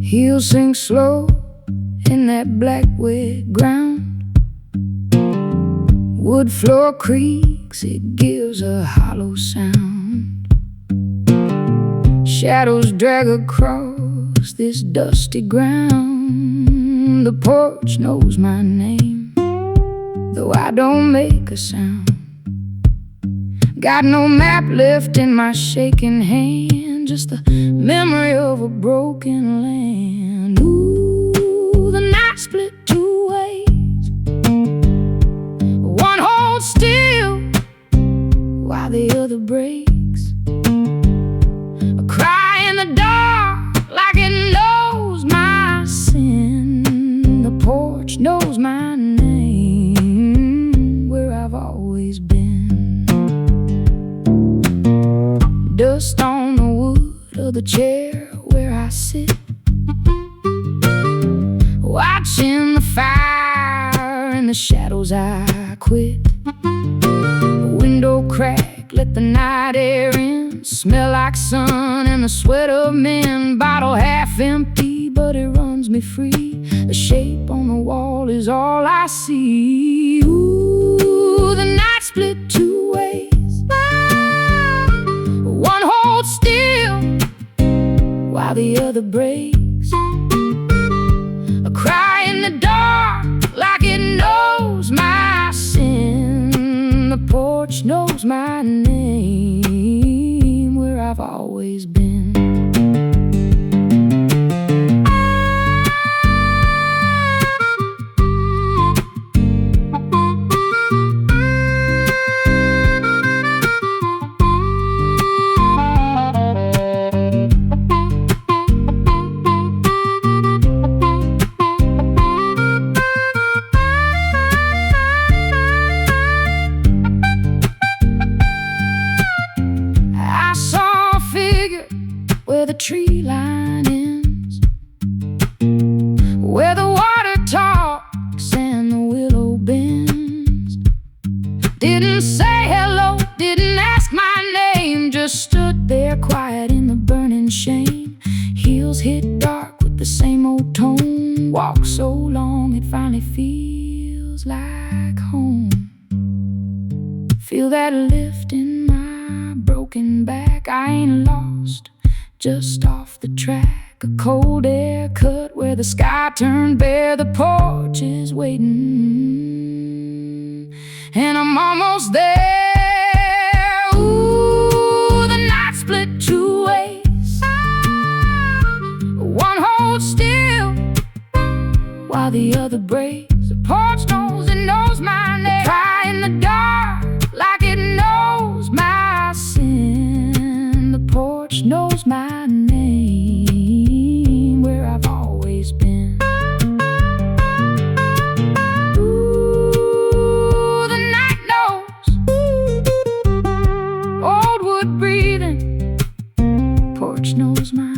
He'll sing slow in that black wet ground. Wood floor creaks, it gives a hollow sound. Shadows drag across this dusty ground. The porch knows my name, though I don't make a sound. Got no map left in my shaking hand, just the memory of a broken land. Ooh, the night split two ways. One holds still while the other breaks. I cry in the dark like it knows my sin. The porch knows my name, where I've always been. Dust on the wood of the chair where I sit, watching the fire in the shadows I quit. The window crack, let the night air in. Smell like sun and the sweat of men. Bottle half empty, but it runs me free. The shape on the wall is all I see. Ooh, the night split two ways. One holds still while the other breaks. I cry in the dark like it knows my sin. The porch knows my name, where I've always been. Where the tree line ends, where the water talks and the willow bends. Didn't say hello, didn't ask my name, just stood there quiet in the burning shame. Heels hit dark with the same old tone. Walk so long it finally feels like home. Feel that lift in my broken back. I ain't lost, just off the track. A cold air cut where the sky turned bare. The porch is waiting, and I'm almost there. Ooh, the night split two ways. One holds still while the other breaks. The porch knows, it knows my name. Cry in the dark like it knows my sin. The porch knows my name, where I've always been. Ooh, the night knows. Old wood breathing. Porch knows my name.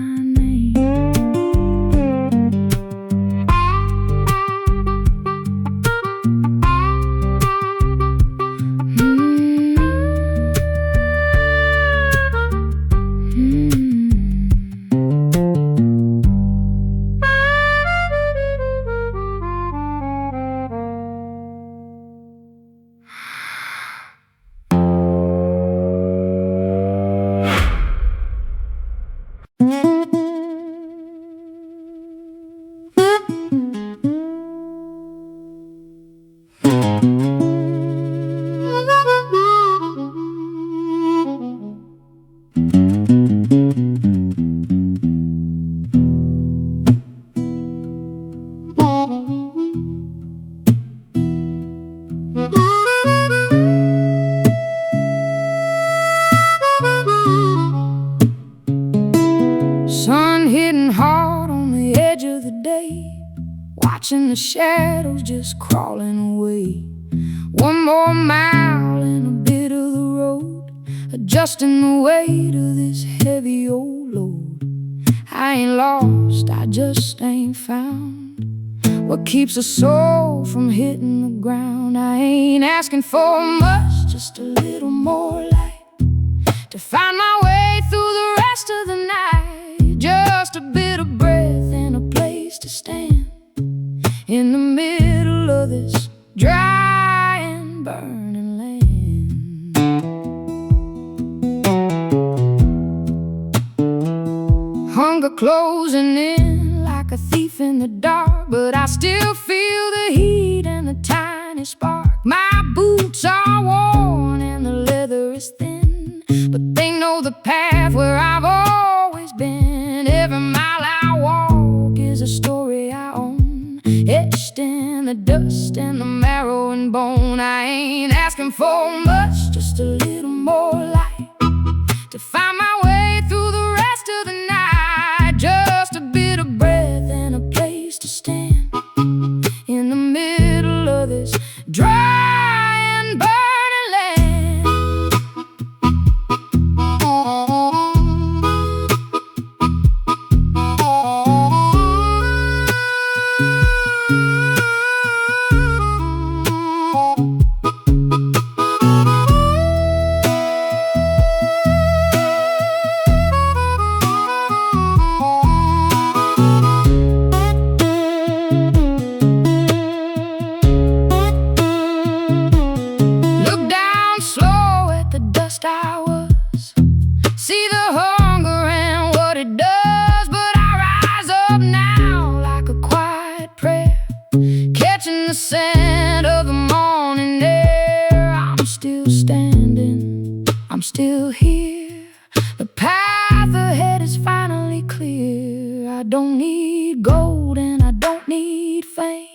Sun hitting hard on the edge of the day, watching the shadows just crawling away. One more mile and a bit of the road, adjusting the weight of this heavy old load. I ain't lost, I just ain't found what keeps a soul from hitting the ground. I ain't asking for much, just a little more light to find my way through the rest of the night. Just a bit of breath and a place to stand in the middle of this dry and burning land. Hunger closing in like a thief in the dark, but I still feel the heat and the tiny spark. My boots are worn and the leather is thin, but they know the path where I've always been. Every mile I walk is a story I own, etched in the dust and the marrow and bone. I ain't asking for much, just a little more light to find my way through the rest of the night. Just a bit of breath and a place to stand in the middle of this dry and burning land. I was, see the hunger and what it does, but I rise up now like a quiet prayer, catching the scent of the morning air. I'm still standing, I'm still here, the path ahead is finally clear. I don't need gold and I don't need fame,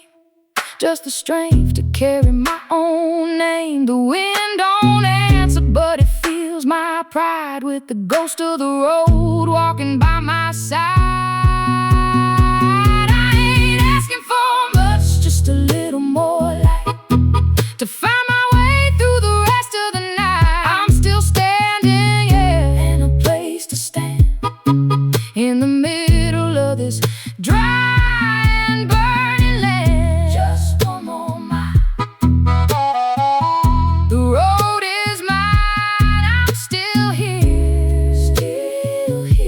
just the strength to carry my own name. The wind don't answer, but it fills my pride with the ghost of the road walking by my side. I ain't asking for much, just a little more light to find my way through the rest of the night. I'm still standing, yeah, and a place to stand in the middle of this dry and burning land. Just one more mile, the road is mine. I'm still here, still here.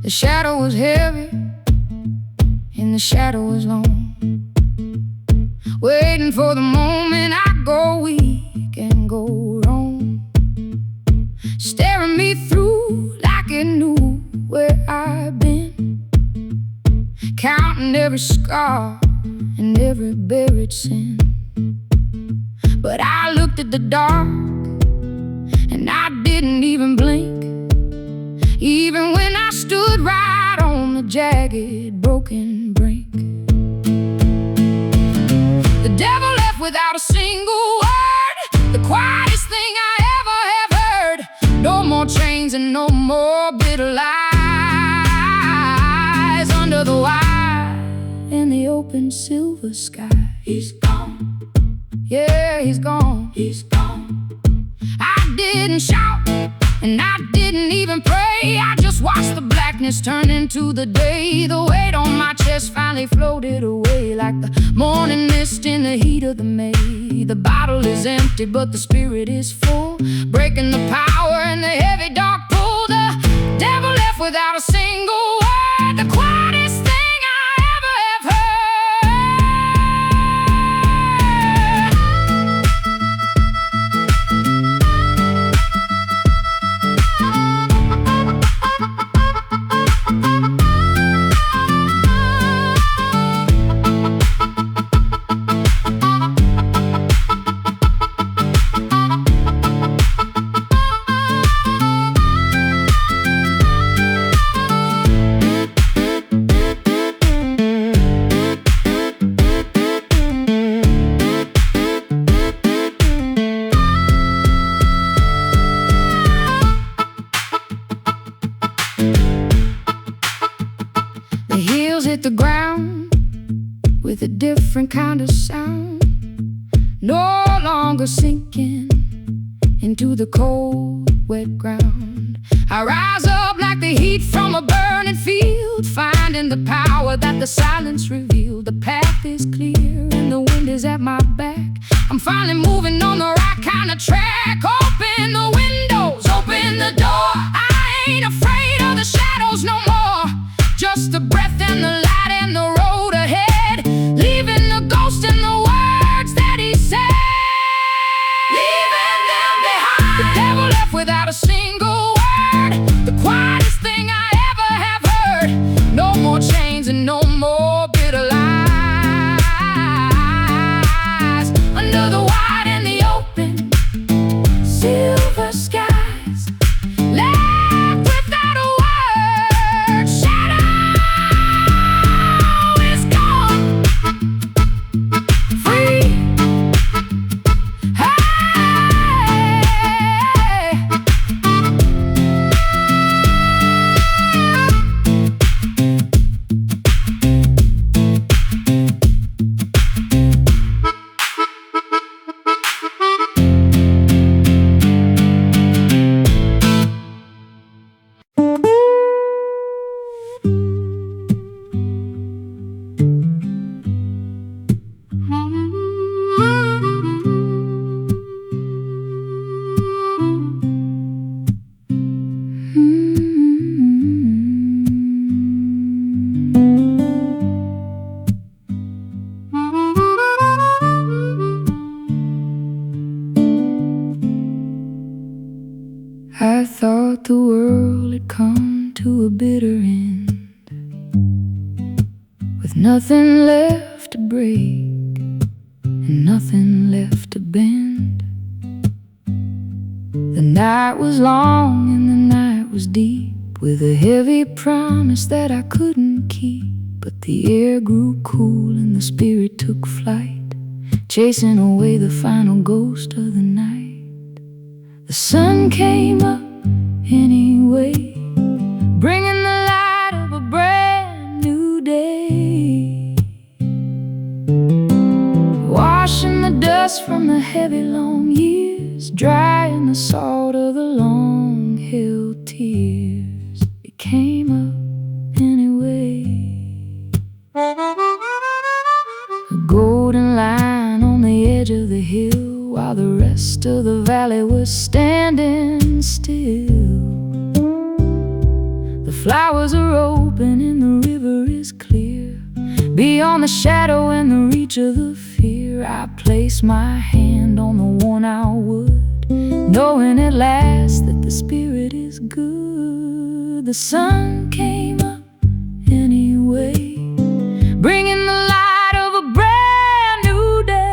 The shadow was heavy and the shadow was long, waiting for the moment I go weak and go wrong, staring me through like it knew where I've been, counting every scar and every buried sin. But I looked at the dark and I didn't even blink, even when I stood right on the jagged, broken brink. The devil left without a single word, the quietest thing I ever have heard. No more chains and no more bitter lies. Under the wide and the open silver sky, he's gone. Yeah, he's gone. He's gone. I didn't shout and I didn't even pray. I just watched the blackness turn into the day. The weight on my chest finally floated away like the morning mist in the heat of the May. The bottle is empty, but the spirit is full, breaking the power and the heavy dark pull. The devil left without a single word, the quietest thing I ever have heard. hit the ground with a different kind of sound. No longer sinking into the cold, wet ground. I rise up like the heat from a burning field, finding the power that the silence revealed. The path is clear and the wind is at my back. I'm finally moving on the right kind of track. Open the windows, open the door. I ain't afraid of the shadows no more. Just the breath and the light and the road ahead, leaving the ghost in the words that he said. Leaving them behind. The devil left without a single word. The quietest thing I ever have heard. No more chains and no more bitter lies. Under the wide and the open, silver skies, left without a word. Shadow is gone. Free. Hey. I thought the world had come to a bitter end, with nothing left to break and nothing left to bend. The night was long and the night was deep, with a heavy promise that I couldn't keep. But the air grew cool and the spirit took flight, chasing away the final ghost of the night. The sun came up anyway, bringing the light of a brand new day, washing the dust from the heavy long years, drying the salt of the long held tears. It came up anyway. A golden line on the edge of the hill, while the rest of the valley was standing still. The flowers are open and the river is clear, beyond the shadow and the reach of the fear. I place my hand on the worn-out wood, knowing at last that the spirit is good. The sun came up anyway, bringing the light of a brand new day.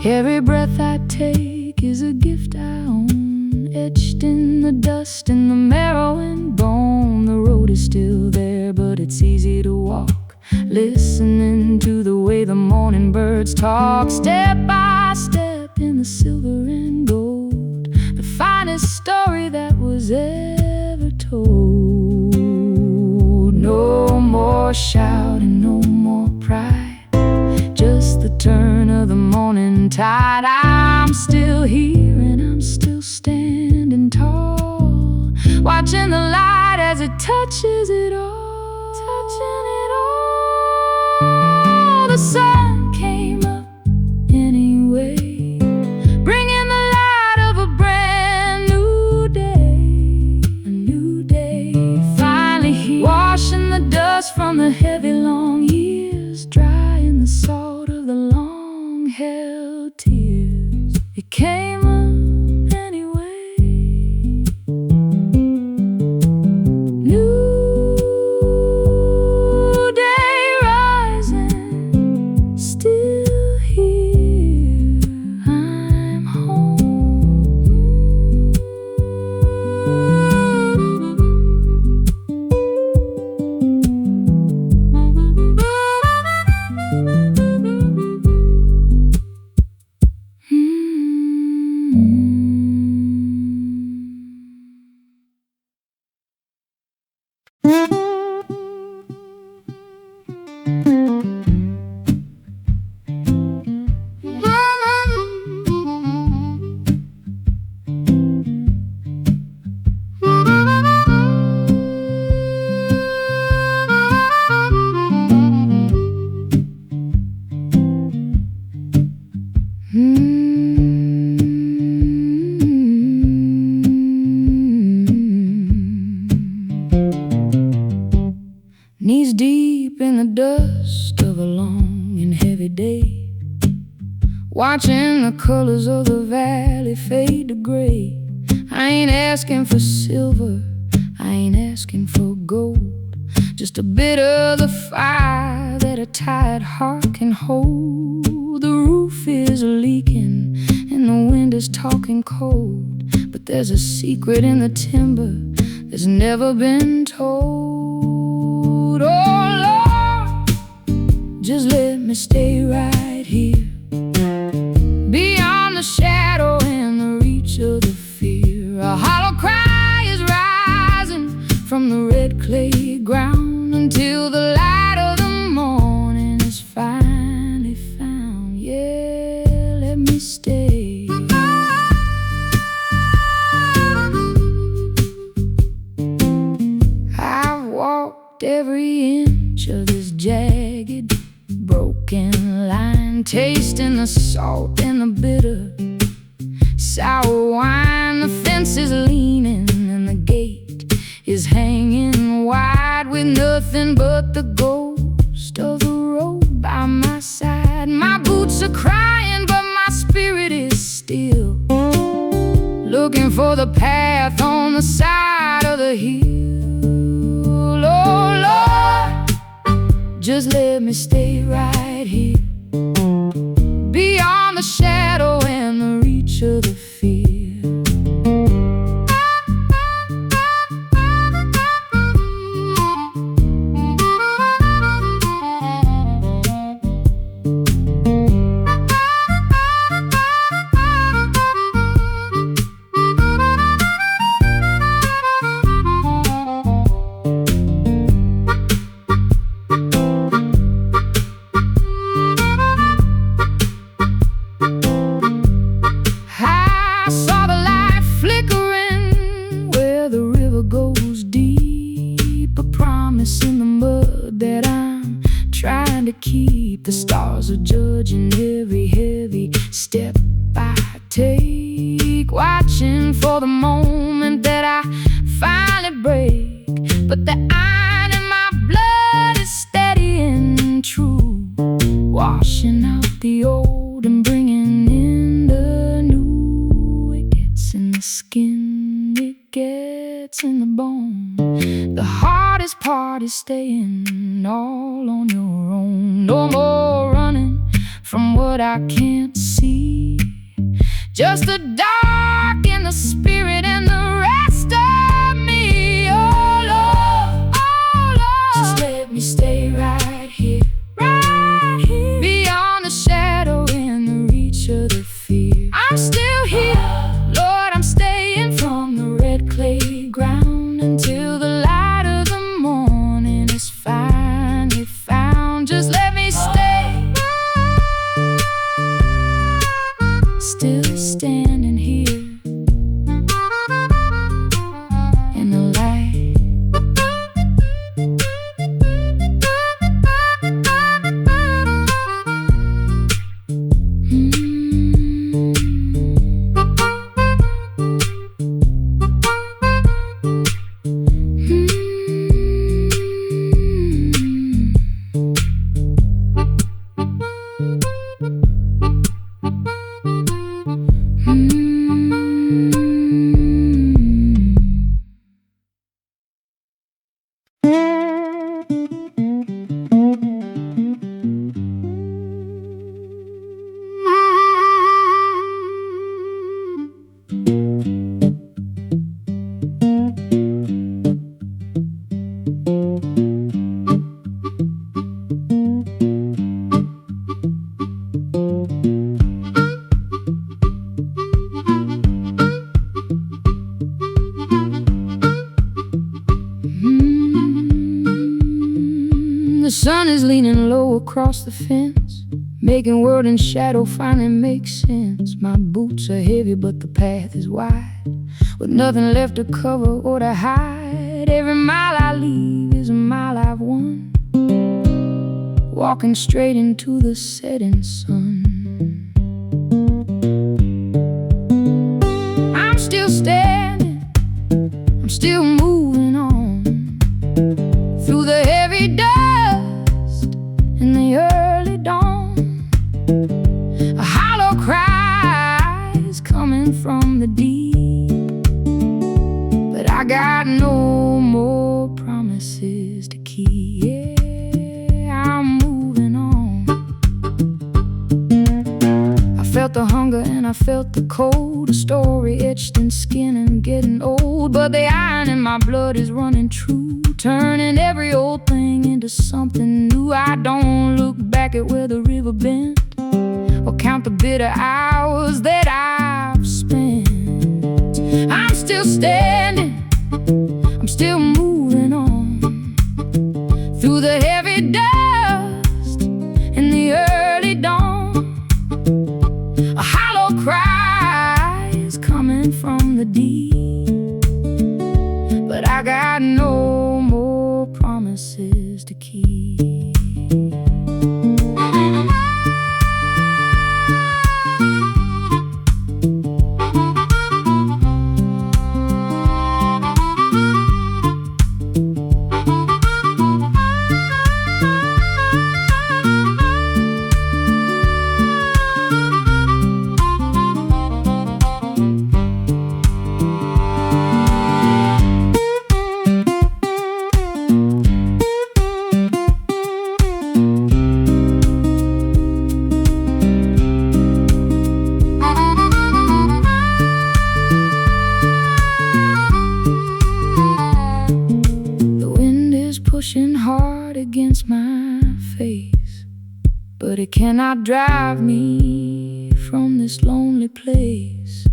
Every breath I take is a gift I own, etched in the dust, in the marrow and bone. The road is still there, but it's easy to walk, listening to the way the morning birds talk, step by step in the silver and gold, the finest story that was ever told. No more shouting, no more pride, just the turn of the morning tide. I'm still here and I'm still standing tall, watching the light as it touches it all, touching it all. The sun came up anyway, bringing the light of a brand new day, a new day finally here, washing the dust from the heavy long years, drying the salt of the long held tears. It came up anyway. watching the colors of the valley fade to gray. I ain't asking for silver, I ain't asking for gold, just a bit of the fire that a tired heart can hold. The roof is leaking and the wind is talking cold, but there's a secret in the timber that's never been told. Oh Lord, just let me stay right here, beyond the shadow and the reach of the fear. A hollow cry is rising from the red clay ground until the light of the morning is finally found. Yeah, let me stay. I've walked every inch of this jagged, broken line, tasting the salt and the bitter sour wine. The fence is leaning and the gate is hanging wide, with nothing but the ghost of the road by my side. My boots are crying, but my spirit is still, looking for the path on the side of the hill. Oh Lord, just let me stay right here, beyond the shadow and the reach of the fear. In the mud that I'm trying to keep, the stars are judging every heavy step I take, watching for the moment that I finally break. But the iron in my blood is steady and true, washing out the old and bringing in the new. It gets in the skin, it gets in the bone. The hardest part is staying all on your own. No more running from what I can't see, just the dark in the spirit and the rest of me. Oh Lord, just let me stay right here, beyond the shadow and the reach of the fear. I'm still here, Lord, I'm staying from the red clay ground until the light of the morning is finally found. Just let me stay, still standing here in the light. The sun is leaning low across the fence, making word and shadow finally make sense. My boots are heavy but the path is wide, with nothing left to cover or to hide. Every mile I leave is a mile I've won, walking straight into the setting sun. I'm still standing, I'm still moving on, through the heavy dust in the early dawn. A hollow the deep. But I got no more promises to keep. Yeah, I'm moving on. I felt the hunger and I felt the cold, a story etched in skin and getting old. But the iron in my blood is running true, turning every old thing into something new. I don't look back at where the river bent, or count the bitter hours that I've spent. I'm still standing, I'm still moving on, through the heavy dust in the early dawn. A hollow cry is coming from the deep, but I got no more promises to keep. Pushing hard against my face, but it cannot drive me from this lonely place.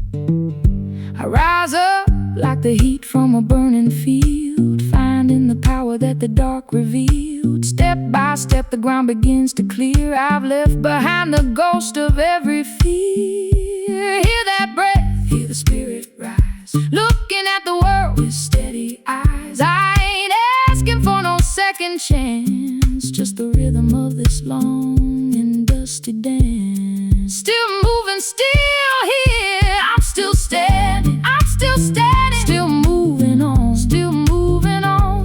I rise up like the heat from a burning field, finding the power that the dark revealed. Step by step the ground begins to clear. I've left behind the ghost of every fear. Hear that breath, hear the spirit rise, looking at the world with steady eyes. I ain't asking for no second chance, just the rhythm of this long and dusty dance. Still moving, still here, I'm still standing, I'm still standing, still moving on,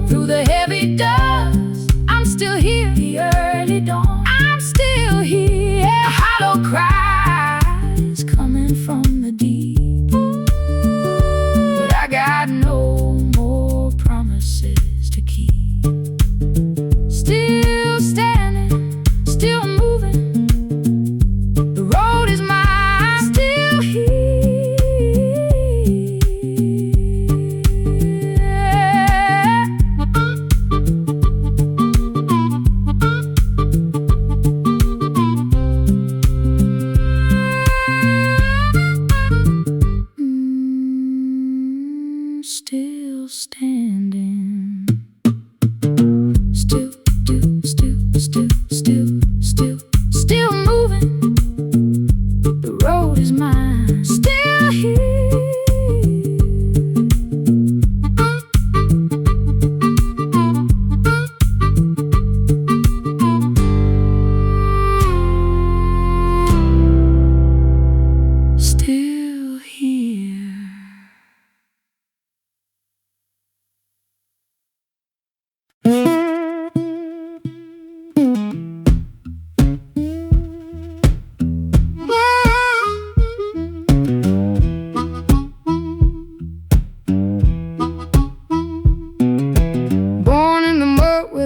through the heavy dust. I'm still here, the early dawn. I'm still here, a hollow cry is coming from the deep, but I got no more promises to keep. Still standing, still moving, the road is mine. Still here, still standing. Still moving, the road is mine. Still here, still here.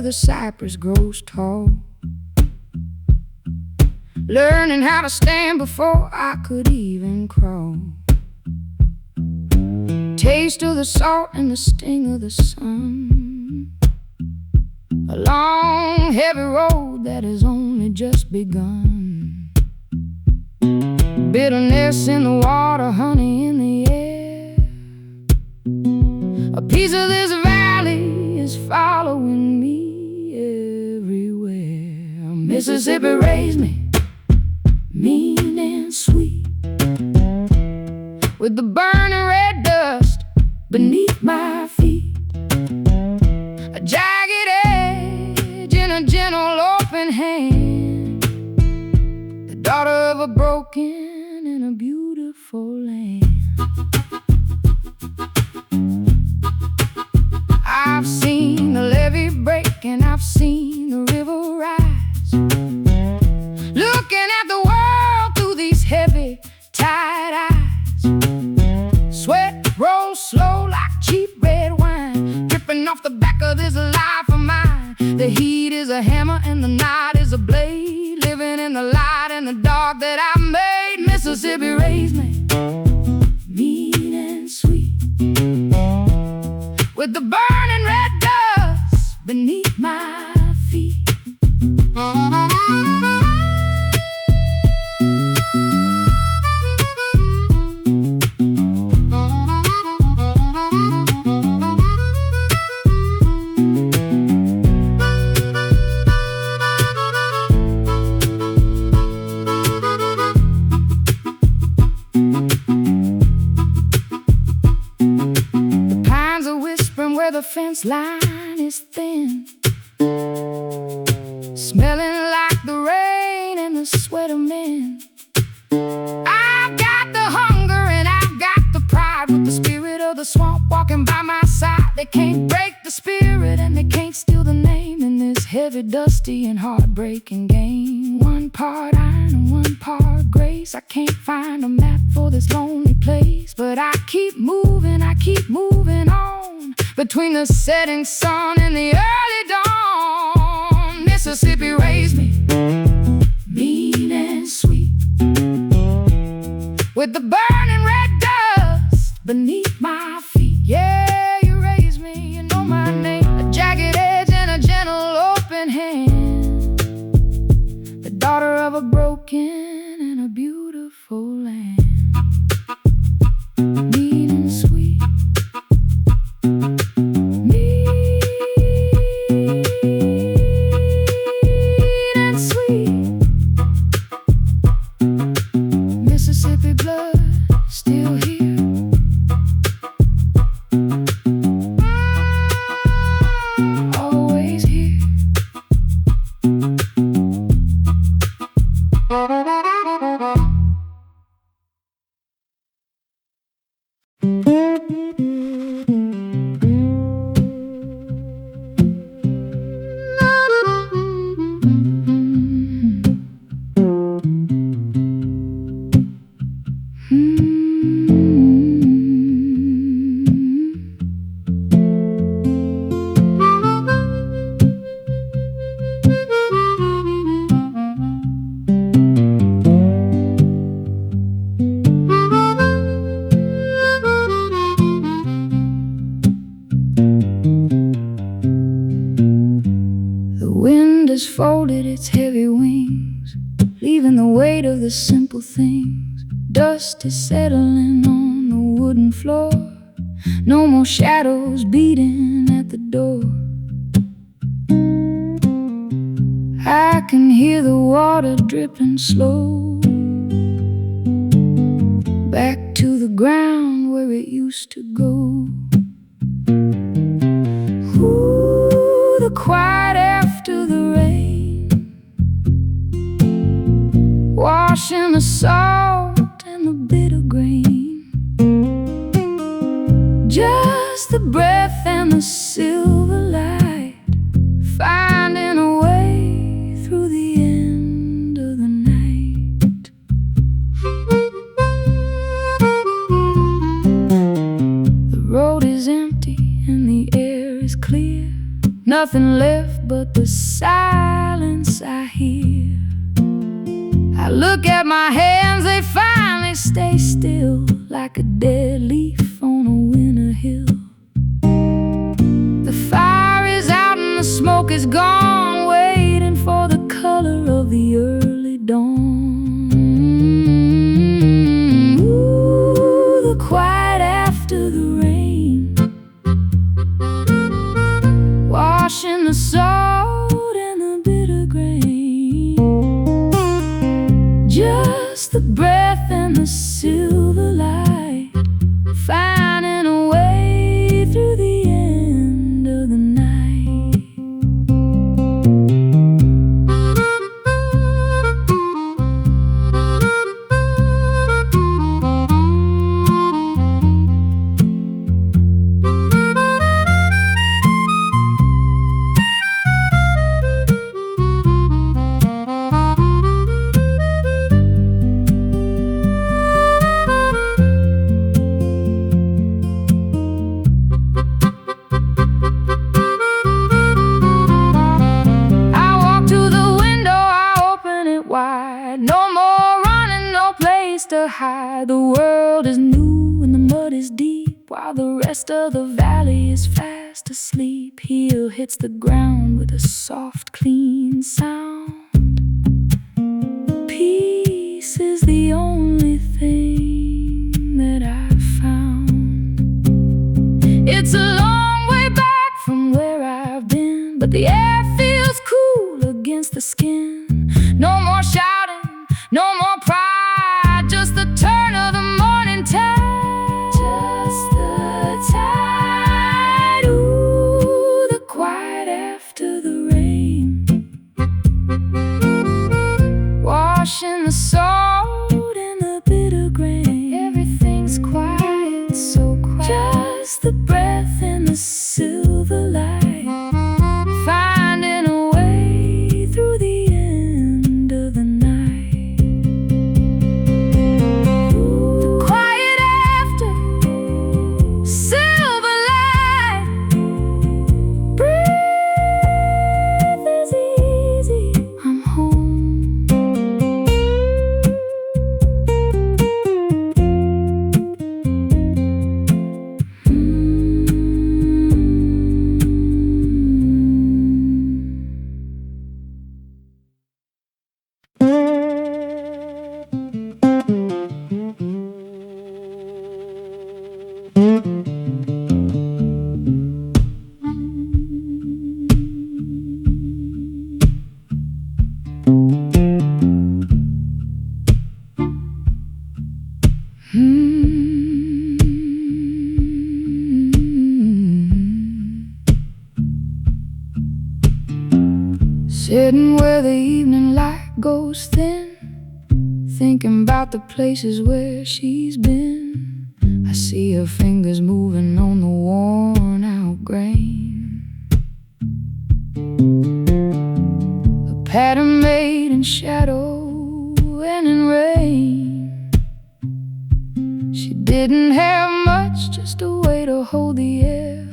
The cypress grows tall, learning how to stand before I could even crawl. Taste of the salt and the sting of the sun, a long heavy road that has only just begun. Bitterness in the water, honey in the air. A piece of this valley is following me everywhere. Mississippi raised me, mean and sweet, with the burning red dust beneath my feet. A jagged edge in a gentle open hand, the daughter of a broken and a beautiful land. I've seen the levee break and I've seen the river rise, looking at the world through these heavy tide eyes. fence line is thin, smelling like the rain and the sweat of men. I've got the hunger and I've got the pride, with the spirit of the swamp walking by my side. They can't break the spirit and they can't steal the name in this heavy, dusty, and heartbreaking game. One part iron and one part grace. I can't find a map for this lonely place, but I keep moving on, between the setting sun and the early dawn. Mississippi raised me, mean and sweet, with the burning red dust beneath my feet. Yeah, you raised me, you know my name. A jagged edge and a gentle open hand, the daughter of a broken and a beautiful land. Mean and sweet, mean and sweet. Mississippi blood still here, always here. Folded its heavy wings, leaving the weight of the simple things. Dust is settling on the wooden floor, no more shadows beating at the door. I can hear the water dripping slow, back to the ground where it used to go. Ooh, the quiet after the rain, washing the salt and the bitter grain. Just the breath and the silver light, finding a way through the end of the night. The road is empty and the air is clear, nothing left but the silence I hear. I look at my hands, they finally stay still, like a dead leaf on a winter hill. The fire is out and the smoke is gone, waiting for the color of the early dawn. Ooh, the quiet after the rain, washing the salt and the bitter grain. Just the breath and the silver light, finding a way through the end of the night. No more running, no place to hide. The world is new and the mud is deep, while the rest of the valley is fast asleep. Heel hits the ground with a soft, clean sound. Peace is the only thing that I've found. It's a long way back from where I've been, but the air feels cool against the skin. No more shouting, no more pride, just the turn of the morning tide. Just the tide, ooh, ash and the salt and the bitter grain. Everything's quiet, so quiet. Just the breath and the silver light, finding a way through the end of the night. The quiet after, silver light. Breathe is easy, I'm home. Sitting where the evening light goes thin, thinking about the places where she's been. I see her fingers moving on the worn out grain, a pattern made in shadow and in rain. She didn't have much, just a way to hold the air,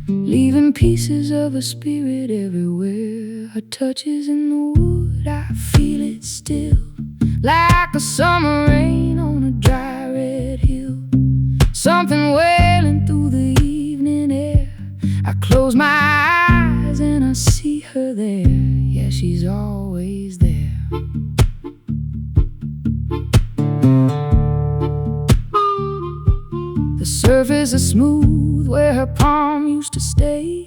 leaving pieces of her spirit everywhere. Her touch is in the wood, I feel it still, like a summer rain on a dry red hill. Something wailing through the evening air. I close my eyes and I see her there. Yeah, she's always there. The surface is smooth where her palm used to stay,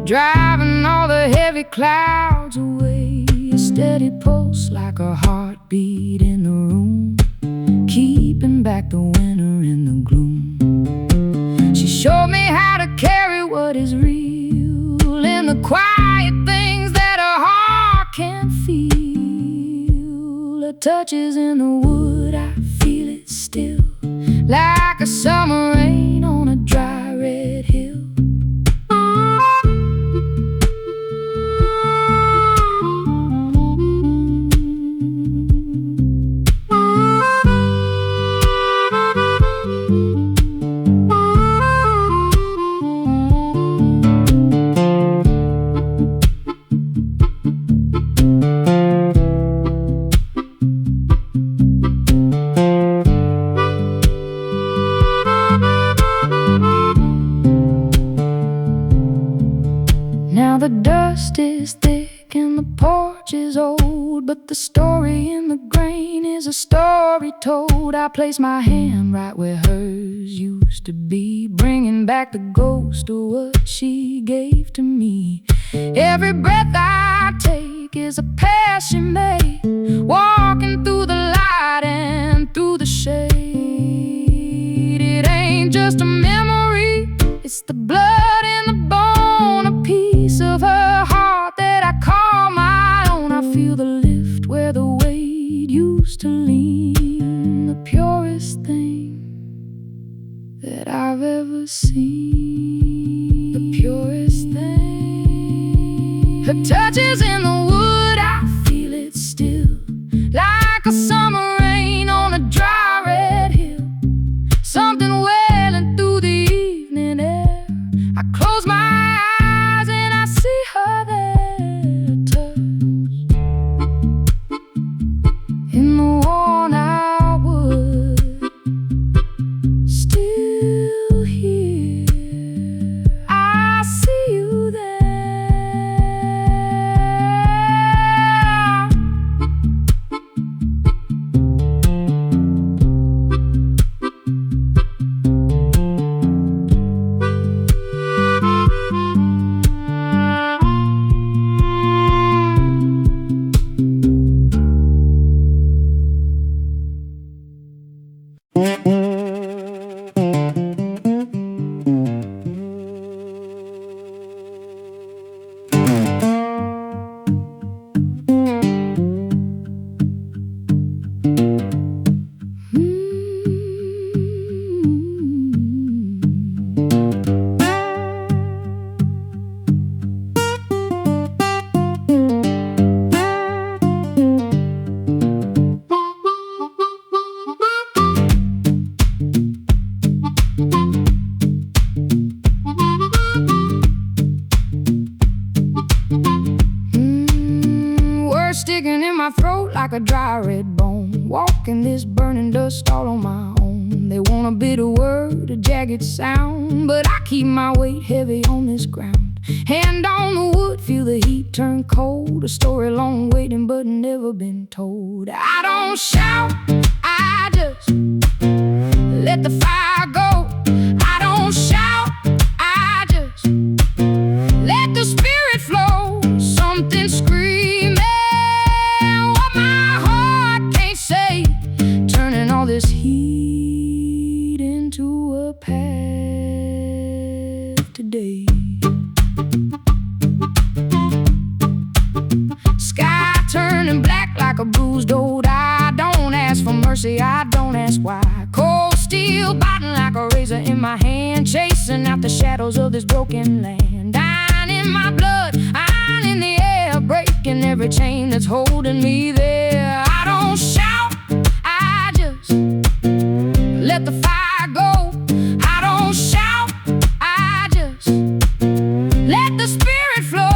driving all the heavy clouds away. A steady pulse like a heartbeat in the room, keeping back the winter in the gloom. She showed me how to carry what is real in the quiet things that a heart can't feel. Her touch is in the wood, I feel it still, like a summer rain on a dry red hill. Now the dust is thick and the porch is old, but the story in the grain is a story told. I place my hand right where hers used to be, bringing back the ghost of what she gave to me. Every breath I take is a path she made, walking through the light and through the shade. It ain't just a memory, it's the blood in the bone, a piece of her heart that I call my own. I feel the lift where the weight used to lean, the purest thing that I've ever seen, the purest thing. Her touch is in the wood, I feel it still, like a summer rain on a dry red hill. Something wailing through the evening air. I close my eyes and I see her there, touch in the worn out wood, still here. I see you there. my throat like a dry red bone, walking this burning dust all on my own. They want a bitter word, a jagged sound, but I keep my weight heavy on this ground. Hand on the wood, feel the heat turn cold, a story long waiting but never been told. I don't shout, I just let the fire go. I don't shout, I just let the spirit flow. Something screaming what my heart can't say, turning all this heat into a path today. Sky turning black like a bruised old eye. Don't ask for mercy, I don't ask why. Cold steel biting like a razor in my hand, chasing out the shadows of this broken land. Iron in my blood, iron in the air, breaking every chain that's holding me there. I don't shout, I just let the fire go. I don't shout, I just let the spirit flow.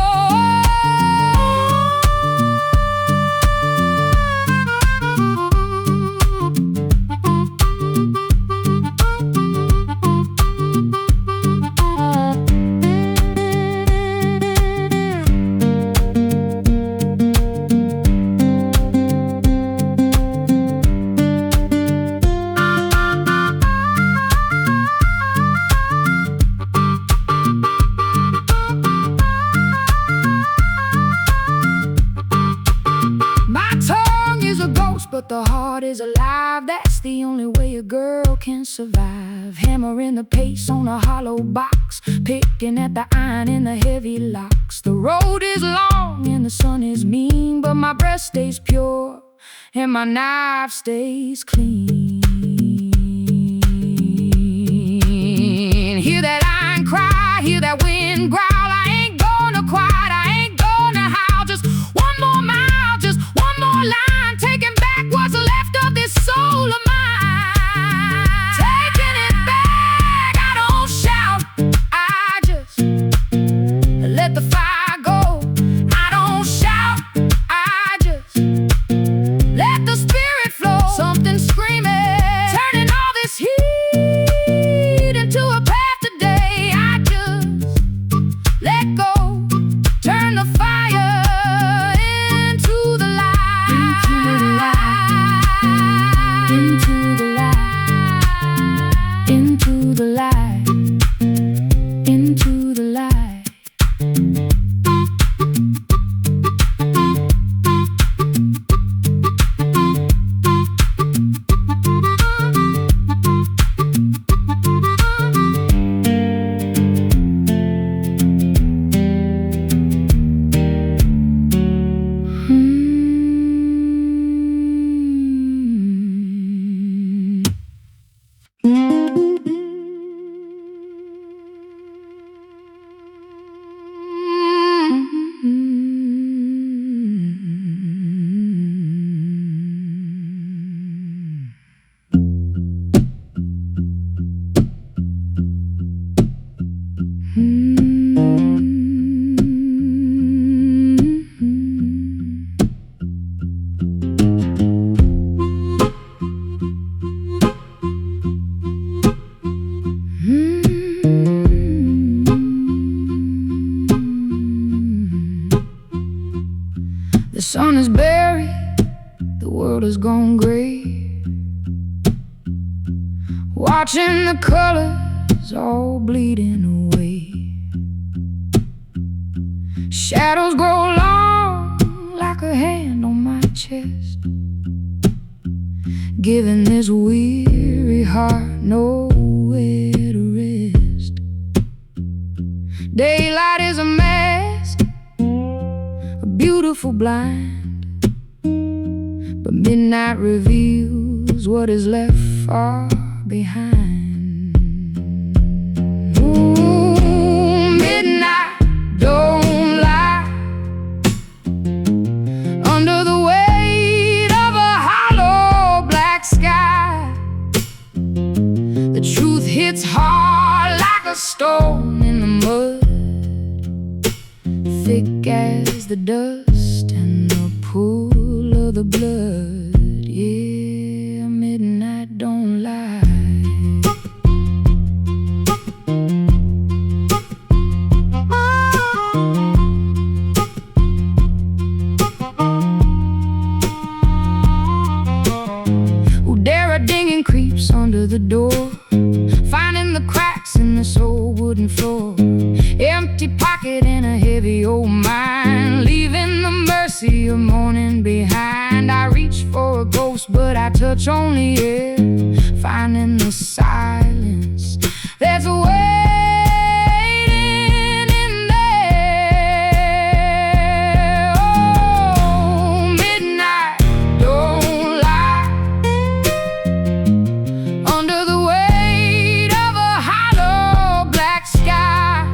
But the heart is alive, that's the only way a girl can survive. Hammering the pace on a hollow box, picking at the iron in the heavy locks. The road is long and the sun is mean, but my breath stays pure and my knife stays clean. Hear that iron cry, hear that wind growl. I ain't gonna quiet, I ain't gonna howl. Just one more mile, just one more line, taking what's left of this soul of mine. Taking it back, I don't shout, I just let the fire go. I don't shout, I just let the spirit flow. Something screaming, turning all this heat into a path today. I just let go, turn the fire into the light. Into the light, into the light, into the light. The sun is buried, the world has gone gray, watching the colors all bleeding away. Shadows grow long like a hand on my chest, giving this weary heart nowhere to rest. Daylight is a mask, a beautiful blind, but midnight reveals what is left far behind. Ooh, midnight, don't lie. Under the weight of a hollow black sky, the truth hits hard like a stone in the mud, thick as the dust and the pull of the blood. Yeah, midnight don't lie. Dinging creeps under the door, finding the cracks in this old wooden floor. Empty pocket and a heavy old mind, leaving the mercy of morning behind. I reach for a ghost, but I touch only air, finding the silence. There's a waiting in there. Oh, midnight don't lie. Under the weight of a hollow black sky,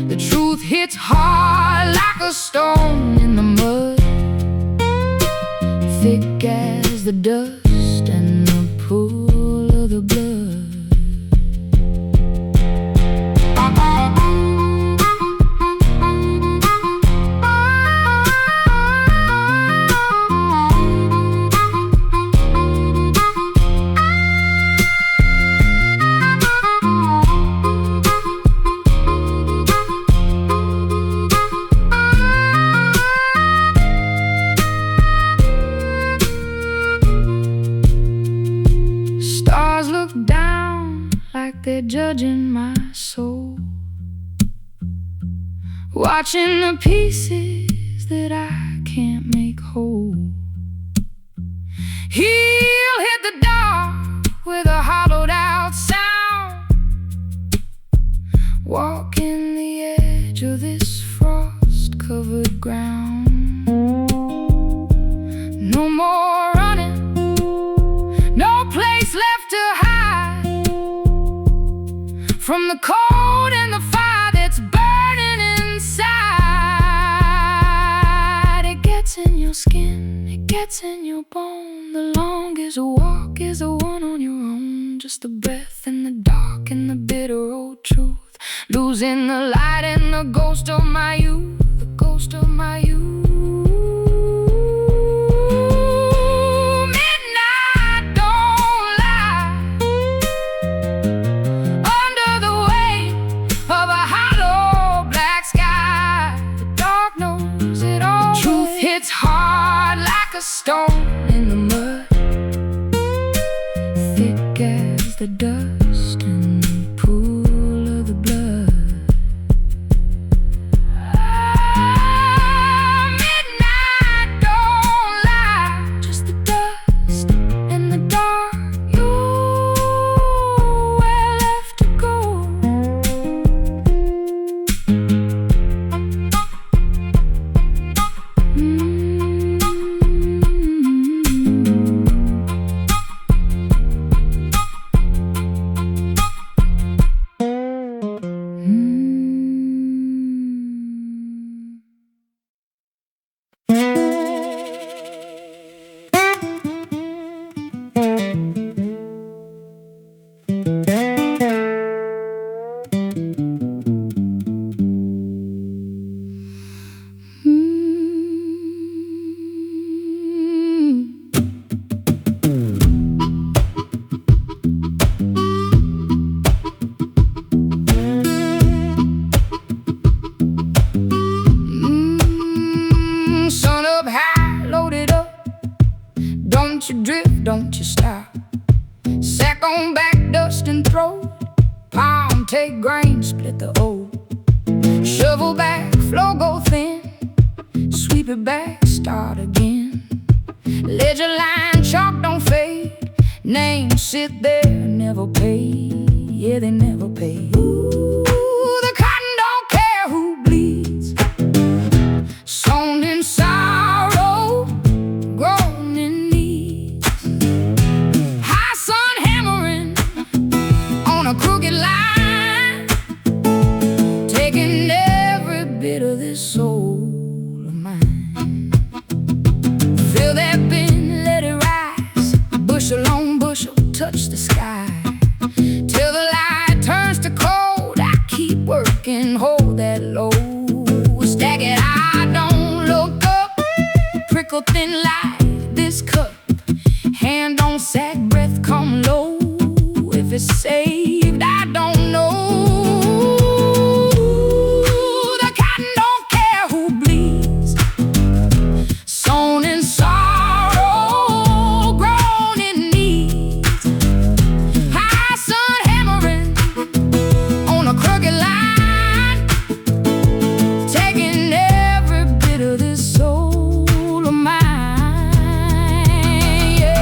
the truth hits hard like a stone in the mud, thick as the dust and the pool of the blood. Stars look down like they're judging my soul, watching the pieces that I can't make whole. He'll hit the dark with a hollowed out sound, walking the edge of this frost-covered ground. No more running, no place left to hide from the cold and the fire that's burning inside. It gets in your skin, it gets in your bone. The longest walk is the one on your own. Just a breath in the dark and the bitter old truth, losing the light and the ghost of my youth, the ghost of my youth. It's hard like a stone in the mud, thick as the dust and the pool of the blood. Midnight don't lie, just the dust and the dark. Nowhere left to go. Sun up high, loaded up. Don't you drift, don't you stop. Sack on back, dust and throw. Palm, take grain, split the O. Shovel back, flow go thin. Sweep it back, start again. Ledger line, chalk don't fade. Names sit there, never pay. Yeah, they never pay. Ooh, the cotton don't care who bleeds. Sown in sorrow, grown in need. High sun hammering on a crooked line, taking every bit of this soul of mine. Fill that bin, let it rise. Bushel on bushel, touch the sky, till the light turns to cold. I so thin like this cup. Hand on sack, breath come low. If it's saved, I don't know. The cotton don't care who bleeds. Sown in sorrow, grown in need. High sun hammering on a crooked line, taking every bit of this soul of mine. Yeah.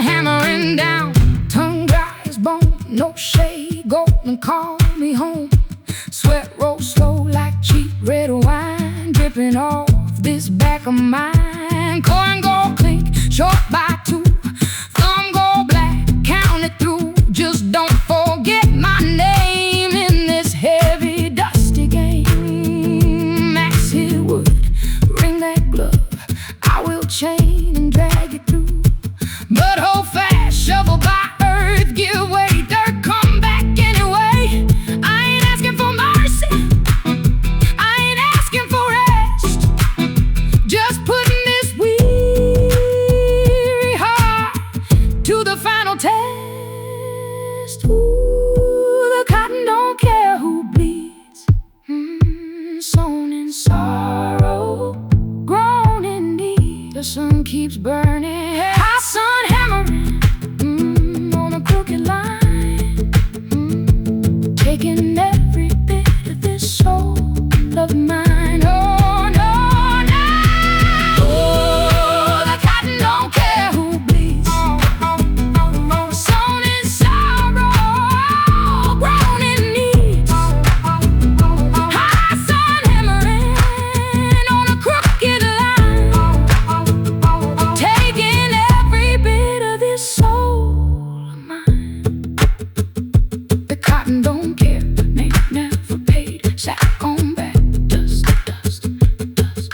Hammering down, tongue dry as bone, no shade, golden, call me home. Sweat rolls slow like cheap red wine, dripping off this back of mine. Corn gold clink, short by two, thumb go black, count it through. Just don't forget my name in this heavy, dusty game. Max Hillwood, ring that glove, I will chain and drag it through. But hold fast, shovel by earth, give way, dirt, come back anyway. I ain't asking for mercy, I ain't asking for rest, just putting this weary heart to the final test. Ooh, the cotton don't care who bleeds. Sown in sorrow, grown in need. The sun keeps burning, hot sun hammering on a crooked line, taking every bit of this soul of mine. Oh no, no. Oh, the cotton don't care who bleeds. Sown in sorrow, grown in need. High sun hammering on a crooked line, taking every bit of this soul of mine. The cotton don't care, name never paid, sack on back, dust, dust, dust.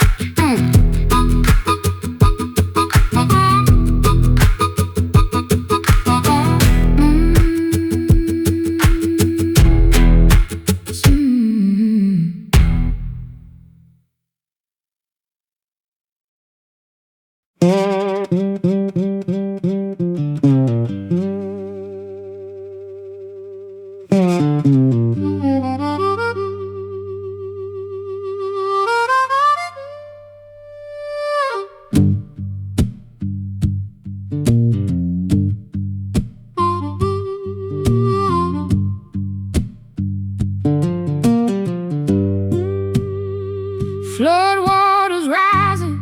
Flood waters rising,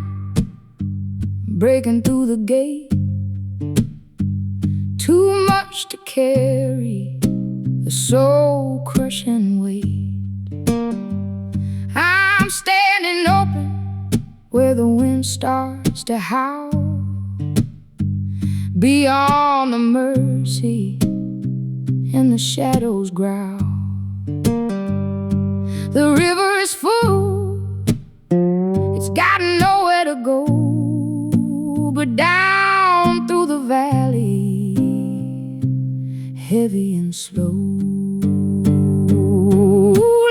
breaking through the gate. Too much to carry, a soul-crushing weight. I'm standing open where the wind starts to howl, beyond the mercy and the shadows growl. The river is full, it's got nowhere to go but down through the valley, heavy and slow.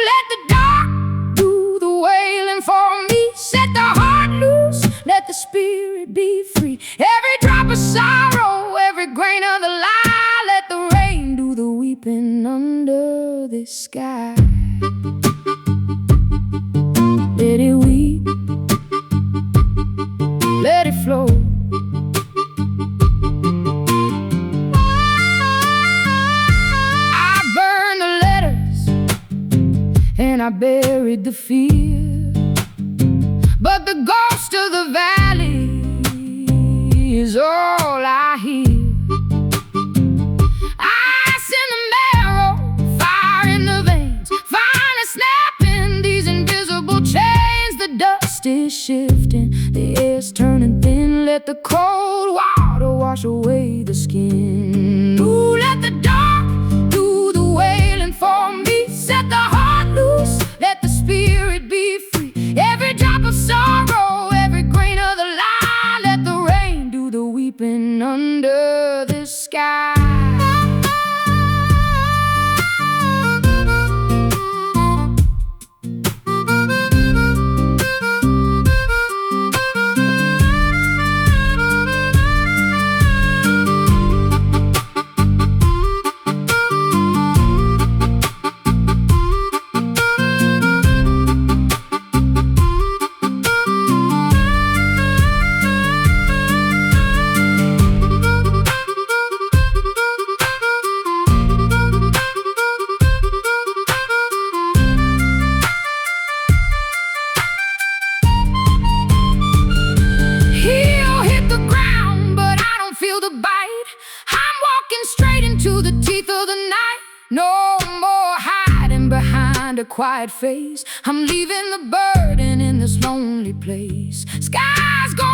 Let the dark do the wailing for me, set the heart loose, let the spirit be free. Every drop of sorrow, every grain of the lie, let the rain do the weeping under this sky. Let it weep, let it flow. I burned the letters and I buried the fear, but the ghost of the valley is all I hear. Ice in the marrow, fire in the veins, finally snapping these invisible chains. dust is shifting, the air's turning thin. Let the cold water wash away the skin. Ooh, let the dark do the wailing for me. Set the heart loose, let the spirit be free. Every drop of sorrow, every grain of the lie, let the rain do the weeping under this sky. To the teeth of the night, no more hiding behind a quiet face. I'm leaving the burden in this lonely place. Sky's gone.